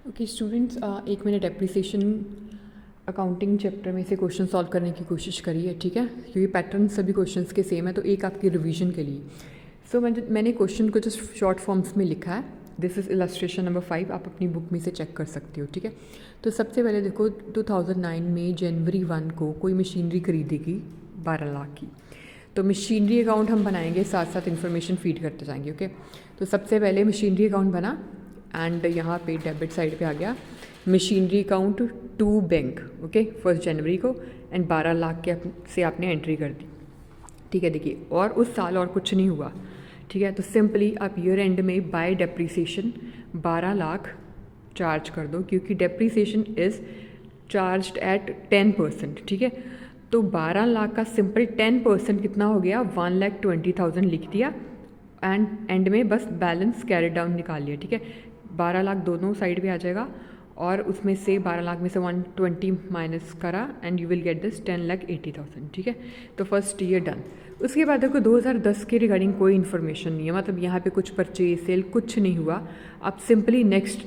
Okay students, एक मैंने depreciation accounting chapter में से क्वेश्चन सॉल्व करने की कोशिश करी है, ठीक है, क्योंकि पैटर्न सभी क्वेश्चंस के सेम है, तो एक आपकी रिवीजन के लिए। सो मैंने क्वेश्चन को जस्ट शॉर्ट फॉर्म्स में लिखा है। दिस इज़ इलस्ट्रेशन नंबर 5, आप अपनी बुक में से चेक कर सकते हो, ठीक है। तो सबसे पहले देखो, 2009 में जनवरी 1 को कोई मशीनरी खरीदेगी 12 लाख की। तो मशीनरी अकाउंट हम बनाएंगे, साथ साथ इन्फॉर्मेशन फीड करते जाएंगे, ओके। तो सबसे पहले मशीनरी अकाउंट बना एंड यहाँ पे डेबिट साइड पे आ गया machinery account to bank, okay, 1 जनवरी को, एंड 12 लाख के से आपने एंट्री कर दी, ठीक है। देखिए, और उस साल और कुछ नहीं हुआ, ठीक है। तो सिंपली आप ईयर एंड में बाय डेप्रीसिएशन 12 लाख चार्ज कर दो, क्योंकि डेप्रीसिएशन इज़ चार्ज्ड एट 10%, ठीक है। तो 12 लाख का सिंपल 10% कितना हो गया, 1,20,000 लिख दिया एंड एंड में बस बैलेंस कैरी डाउन निकाल लिया, ठीक है। 12 लाख दोनों साइड पे आ जाएगा और उसमें से 12 लाख में से 120 माइनस करा and you will get this 10,80,000, ठीक है। तो फर्स्ट ईयर डन। उसके बाद देखो 2010 के रिगार्डिंग कोई इन्फॉर्मेशन नहीं है, मतलब यहाँ पे कुछ परचेज सेल कुछ नहीं हुआ। आप सिंपली नेक्स्ट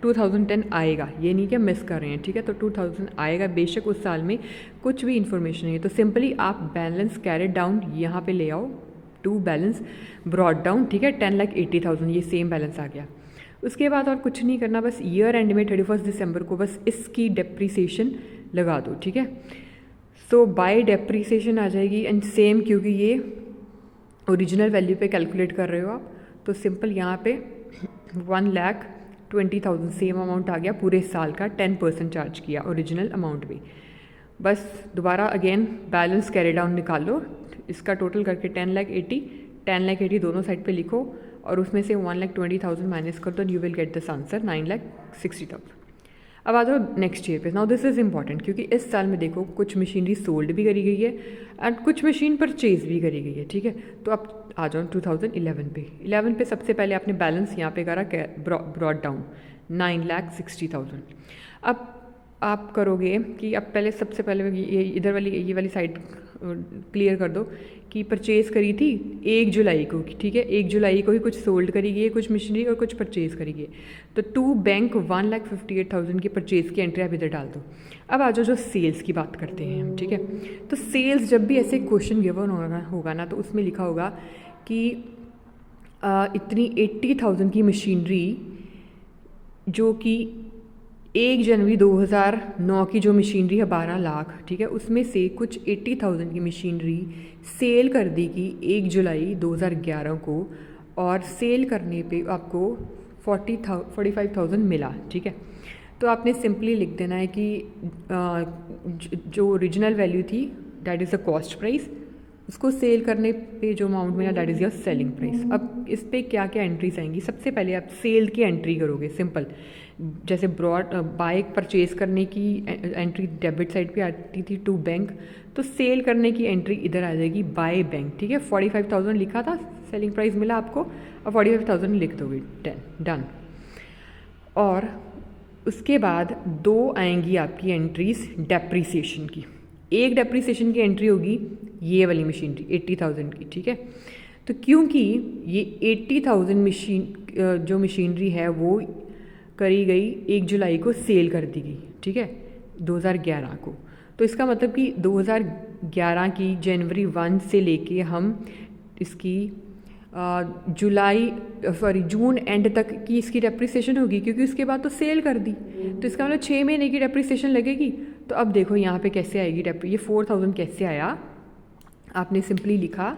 2010 आएगा, ये नहीं कि मिस कर रहे हैं, ठीक है। तो 2000 आएगा, बेशक उस साल में कुछ भी इन्फॉर्मेशन नहीं है, तो सिंपली आप बैलेंस कैरी डाउन यहाँ पे ले आओ, टू बैलेंस ब्रॉड डाउन, ठीक है, 10,80,000, ये सेम बैलेंस आ गया। उसके बाद और कुछ नहीं करना, बस ईयर एंड में 31 दिसंबर को बस इसकी डेप्रीसिएशन लगा दो, ठीक है। सो बाय डेप्रीसिएशन आ जाएगी एंड सेम, क्योंकि ये ओरिजिनल वैल्यू पे कैलकुलेट कर रहे हो आप, तो सिंपल यहाँ पे 1,20,000 सेम अमाउंट आ गया पूरे साल का, 10% चार्ज किया ओरिजिनल अमाउंट में। बस दोबारा अगेन बैलेंस कैरी डाउन निकाल लो, इसका टोटल करके 10,80,000 दोनों साइड पे लिखो और उसमें से 1,20,000 माइनस कर दो, you will get this answer 9,60,000। अब आ जाओ नेक्स्ट ईयर पे। नाउ दिस इज़ इंपॉर्टेंट, क्योंकि इस साल में देखो कुछ मशीनरी सोल्ड भी करी गई है एंड कुछ मशीन परचेज भी करी गई है, ठीक है। तो अब आ जाओ 2011 पे। 11 पे सबसे पहले आपने बैलेंस यहाँ पे करा ब्रॉड डाउन 9,60,000। अब आप करोगे कि अब पहले सबसे पहले ये इधर वाली ये वाली साइड क्लियर कर दो कि परचेज़ करी थी 1 जुलाई को, ठीक है। 1 जुलाई को ही कुछ सोल्ड करी गई है, कुछ मशीनरी और कुछ परचेज़ करी गई है। तो टू बैंक 1,58,000 की परचेज़ की एंट्री आप इधर डाल दो। अब आ जाओ जो सेल्स की बात करते हैं हम, ठीक है। तो सेल्स जब भी ऐसे क्वेश्चन गिवन होगा ना, तो उसमें लिखा होगा कि इतनी 80,000 की मशीनरी, जो कि 1 जनवरी 2009 की जो मशीनरी है 12 लाख, ठीक है, उसमें से कुछ 80,000 की मशीनरी सेल कर दी गई 1 जुलाई 2011 को, और सेल करने पे आपको 45,000 मिला, ठीक है। तो आपने सिंपली लिख देना है कि जो ओरिजिनल वैल्यू थी that is the cost price, उसको सेल करने पे जो अमाउंट मिला that is your selling price. अब इस पर क्या क्या एंट्रीज आएंगी, सबसे पहले आप सेल की एंट्री करोगे, सिंपल जैसे ब्रॉड बाय परचेज करने की एंट्री डेबिट साइड पे आती थी टू बैंक, तो सेल करने की एंट्री इधर आ जाएगी बाय बैंक, ठीक है। 45,000 लिखा था, सेलिंग प्राइस मिला आपको, और 45,000 लिख दोगे, डन। और उसके बाद 2 आएंगी आपकी एंट्रीज डेप्रीसिएशन की। एक डेप्रीसिएशन की एंट्री होगी ये वाली मशीनरी 80,000 की, ठीक है। तो क्योंकि ये 80,000 जो मशीनरी है वो करी गई 1 जुलाई को सेल कर दी गई, ठीक है, 2011 को। तो इसका मतलब कि 2011 की जनवरी 1 से लेके हम इसकी जून एंड तक की इसकी डेप्रिसिएशन होगी, क्योंकि उसके बाद तो सेल कर दी, तो इसका मतलब 6 महीने की डेप्रिसिएशन लगेगी। तो अब देखो यहाँ पे कैसे आएगी ये 4,000 कैसे आया, आपने सिंपली लिखा,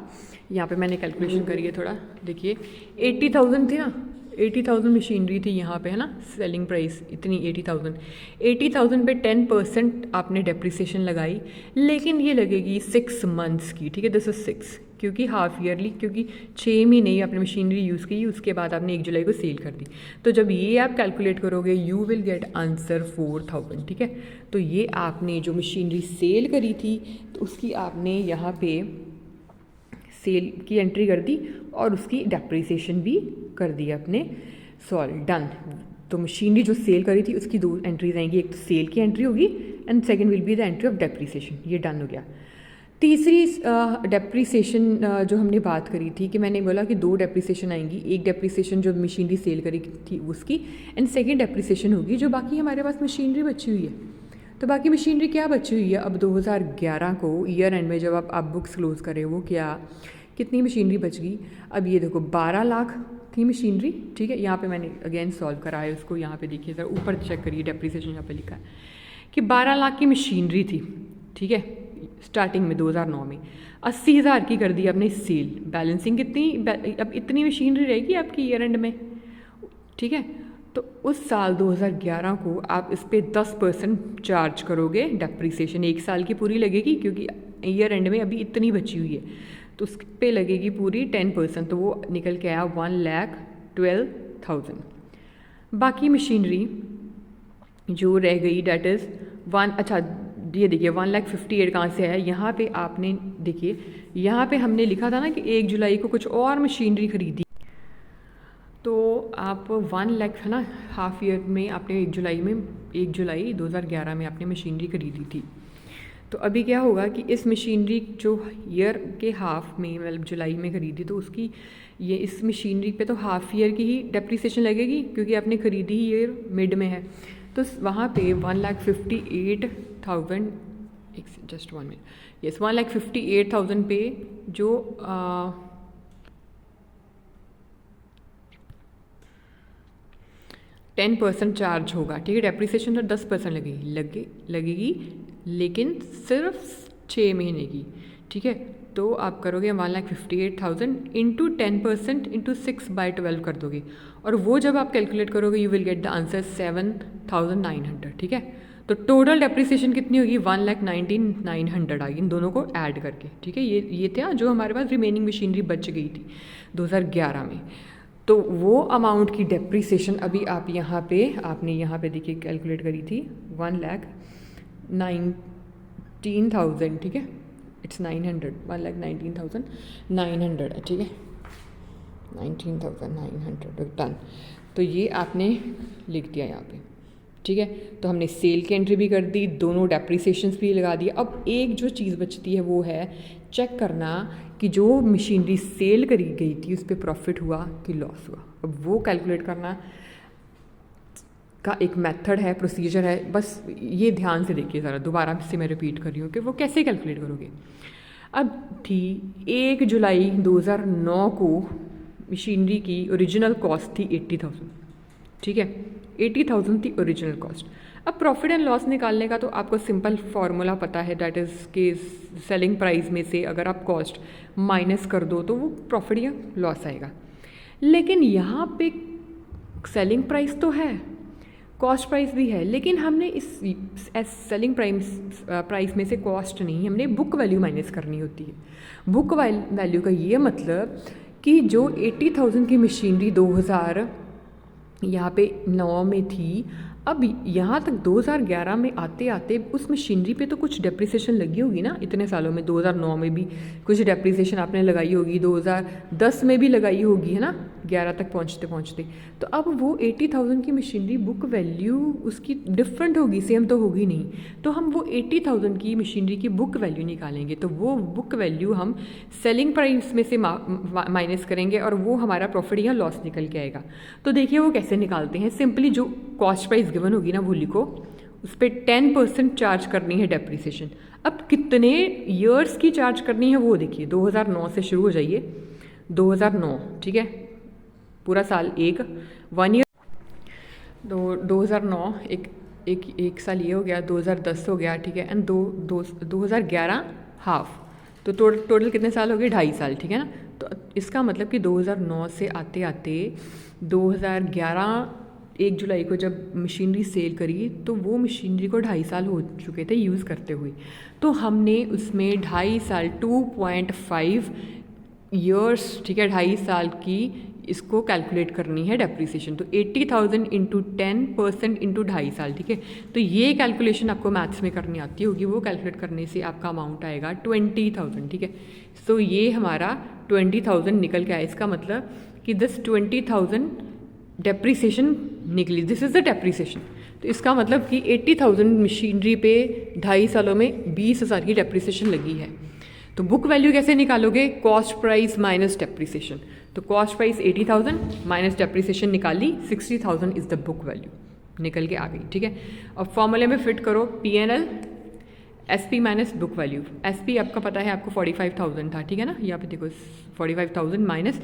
यहाँ पे मैंने कैलकुलेशन करी है थोड़ा, देखिए 80,000 थी ना, 80,000 मशीनरी थी यहाँ पे, है ना, सेलिंग प्राइस इतनी 80,000 पे 10% आपने डेप्रिसिएशन लगाई, लेकिन ये लगेगी 6 मंथ्स की, ठीक है। दिस इज 6, क्योंकि हाफ ईयरली, क्योंकि 6 महीने ही आपने मशीनरी यूज़ की, उसके बाद आपने 1 जुलाई को सेल कर दी। तो जब ये आप कैलकुलेट करोगे यू विल गेट आंसर 4,000, ठीक है। तो ये आपने जो मशीनरी सेल करी थी तो उसकी आपने यहाँ पे सेल की एंट्री कर दी और उसकी डेप्रिसिएशन भी कर दी आपने, सॉल्व, डन। तो मशीनरी जो सेल करी थी उसकी 2 एंट्रीज आएंगी, एक तो सेल की एंट्री होगी and second will be the entry of depreciation, ये डन हो गया। तीसरी डेप्रीसिएशन जो हमने बात करी थी कि मैंने बोला कि 2 डेप्रीसिएशन आएंगी, एक डेप्रीसिएशन जो मशीनरी सेल करी थी उसकी, एंड सेकंड डेप्रीसिएशन होगी जो बाकी हमारे पास मशीनरी बची हुई है। तो बाकी मशीनरी क्या बची हुई है अब 2011 को ईयर एंड में जब आप बुक्स क्लोज करें वो क्या कितनी मशीनरी बच गई। अब ये देखो 12 लाख थी मशीनरी, ठीक है। यहाँ पे मैंने अगेन सॉल्व करा है उसको, यहाँ पे देखिए ज़रा ऊपर चेक करिए, डेप्रीसिएशन यहाँ पे लिखा है कि 12 लाख की मशीनरी थी, ठीक है, स्टार्टिंग में 2009 में 80,000 की कर दी आपने सेल। बैलेंसिंग कितनी, अब इतनी मशीनरी रहेगी आपकी ईयर एंड में, ठीक है। तो उस साल 2011 को आप इस पर 10% चार्ज करोगे डेप्रीसिएशन, 1 साल की पूरी लगेगी क्योंकि ईयर एंड में अभी इतनी बची हुई है, तो उस पर लगेगी पूरी 10%, तो वो निकल के आया 1,12,000। बाकी मशीनरी जो रह गई डेट इज़ अच्छा ये देखिए 1,58,000 कहाँ से आया। यहाँ पे आपने देखिए यहाँ पे हमने लिखा था ना कि 1 जुलाई को कुछ और मशीनरी खरीदी, तो आप 1 लाख है ना, हाफ ईयर में आपने 1 जुलाई 2011 में आपने मशीनरी खरीदी थी। तो अभी क्या होगा कि इस मशीनरी जो ईयर के हाफ में मतलब जुलाई में खरीदी, तो उसकी ये इस मशीनरी पे तो हाफ ईयर की ही डेप्रीसिएशन लगेगी क्योंकि आपने खरीदी ही ईयर मिड में है। तो वहाँ पे 1,58,000 जस्ट 1 मिनट, यस 1,58,000 पे जो 10% चार्ज होगा, ठीक है। डेप्रीसिएशन तो 10% लगेगी लेकिन सिर्फ 6 महीने की, ठीक है। तो आप करोगे 1,58,000 इंटू 10% इंटू 6/12 कर दोगे, और वो जब आप कैलकुलेट करोगे you will get the answer 7,900, ठीक है। तो टोटल डेप्रीसिएशन कितनी होगी 1,19,900 आएगी इन दोनों को ऐड करके, ठीक है। ये था जो हमारे पास रिमेनिंग मशीनरी बच गई थी 2011 में। तो वो अमाउंट की डेप्रीसिएशन अभी आप आपने यहाँ पे देखिए कैलकुलेट करी थी 1,19,000, ठीक है। इट्स 900, 1,19,900 है, ठीक है, 19,900 डन। तो ये आपने लिख दिया यहाँ पे, ठीक है। तो हमने सेल की एंट्री भी कर दी, दोनों डेप्रीसिएशंस भी लगा दिए। अब एक जो चीज़ बचती है वो है चेक करना कि जो मशीनरी सेल करी गई थी उस पर प्रॉफिट हुआ कि लॉस हुआ। अब वो कैलकुलेट करना का एक मेथड है, प्रोसीजर है, बस ये ध्यान से देखिए ज़रा, दोबारा से मैं रिपीट कर रही हूँ कि वो कैसे कैलकुलेट करोगे। अब थी 1 जुलाई 2009 को मशीनरी की ओरिजिनल कॉस्ट थी 80,000, ठीक है, 80,000 थी ओरिजिनल कॉस्ट। अब प्रॉफिट एंड लॉस निकालने का तो आपको सिंपल फार्मूला पता है, दैट इज़ कि सेलिंग प्राइस में से अगर आप कॉस्ट माइनस कर दो तो वो प्रॉफिट या लॉस आएगा। लेकिन यहाँ पे सेलिंग प्राइस तो है, कॉस्ट प्राइस भी है, लेकिन हमने इस सेलिंग प्राइस में से कॉस्ट नहीं, हमने बुक वैल्यू माइनस करनी होती है। बुक वैल्यू का ये मतलब कि जो 80,000 की मशीनरी 2000 यहाँ पे 9 में थी, अब यहाँ तक 2011 में आते आते उस मशीनरी पे तो कुछ डेप्रीसिएशन लगी होगी ना इतने सालों में। 2009 में भी कुछ डेप्रीसिएशन आपने लगाई होगी, 2010 में भी लगाई होगी, है ना, 11 तक पहुँचते पहुँचते। तो अब वो 80,000 की मशीनरी बुक वैल्यू उसकी डिफरेंट होगी, सेम तो होगी नहीं। तो हम वो 80,000 की मशीनरी की बुक वैल्यू निकालेंगे, तो वो बुक वैल्यू हम सेलिंग प्राइस में से माइनस करेंगे और वो हमारा प्रॉफिट या लॉस निकल के आएगा। तो देखिए वो कैसे निकालते हैं। सिंपली जो कॉस्ट प्राइस गिवन होगी ना वो लिखो, उस पर 10% चार्ज करनी है डेप्रीसिएशन। अब कितने ईयर्स की चार्ज करनी है वो देखिए, 2009 से शुरू हो जाइए, 2009, ठीक है, पूरा साल 1 ईयर, 2009 एक साल ये हो गया, 2010 हो गया, ठीक है, एंड 2011 हाफ, तो टोटल कितने साल हो गए, 2.5 साल, ठीक है ना। तो इसका मतलब कि 2009 से आते आते 2011 1 जुलाई को जब मशीनरी सेल करी तो वो मशीनरी को 2.5 साल हो चुके थे यूज़ करते हुए। तो हमने उसमें 2.5 साल 2.5 ईयर्स, ठीक है, 2.5 साल की इसको कैलकुलेट करनी है डेप्रीसिएशन। तो 80,000 इंटू 10% इंटू 2.5 साल, ठीक है। तो ये कैलकुलेशन आपको मैथ्स में करनी आती होगी, वो कैलकुलेट करने से आपका अमाउंट आएगा 20,000, ठीक है। सो ये हमारा 20,000 निकल के आया। इसका मतलब कि दिस 20,000 डेप्रीसिएशन निकली, दिस इज़ द डेप्रीसिएशन। तो इसका मतलब कि 80,000 मशीनरी पे 2.5 सालों में 20,000 की डेप्रीसिएशन लगी है। तो बुक वैल्यू कैसे निकालोगे, कॉस्ट प्राइस माइनस डेप्रिसिएशन। तो कॉस्ट प्राइस 80,000 माइनस डेप्रिसिएशन निकाली 60,000 इज द बुक वैल्यू, निकल के आ गई। ठीक है, अब फॉर्मूले में फिट करो P&L SP minus book value. SP आपका पता है आपको 45,000 था, ठीक है ना, यहाँ पे देखो 45,000 माइनस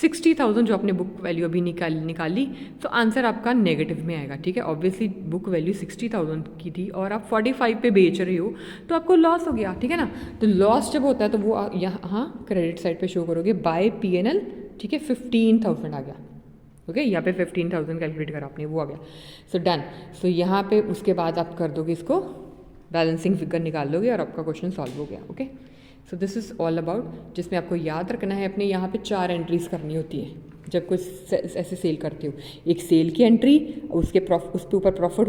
60,000 जो आपने बुक वैल्यू अभी निकाली, तो आंसर आपका नेगेटिव में आएगा। ठीक है, ऑब्वियसली बुक वैल्यू 60,000 की थी और आप 45 पे बेच रहे हो तो आपको लॉस हो गया। ठीक है ना, तो लॉस जब होता है तो वो यहाँ क्रेडिट साइड पे शो करोगे बाय P&L। ठीक है, 15,000 आ गया। ओके, यहाँ पे 15,000 कैलकुलेट करा आपने, वो आ गया। So done. सो यहाँ पे उसके बाद आप कर दोगे इसको बैलेंसिंग फिगर निकाल लोगे और आपका क्वेश्चन सॉल्व हो गया। Okay, so this is all about, जिसमें आपको याद रखना है अपने यहाँ पे 4 एंट्रीज करनी होती है जब कुछ ऐसे सेल करते हो। एक सेल की एंट्री, उसके ऊपर प्रॉफिट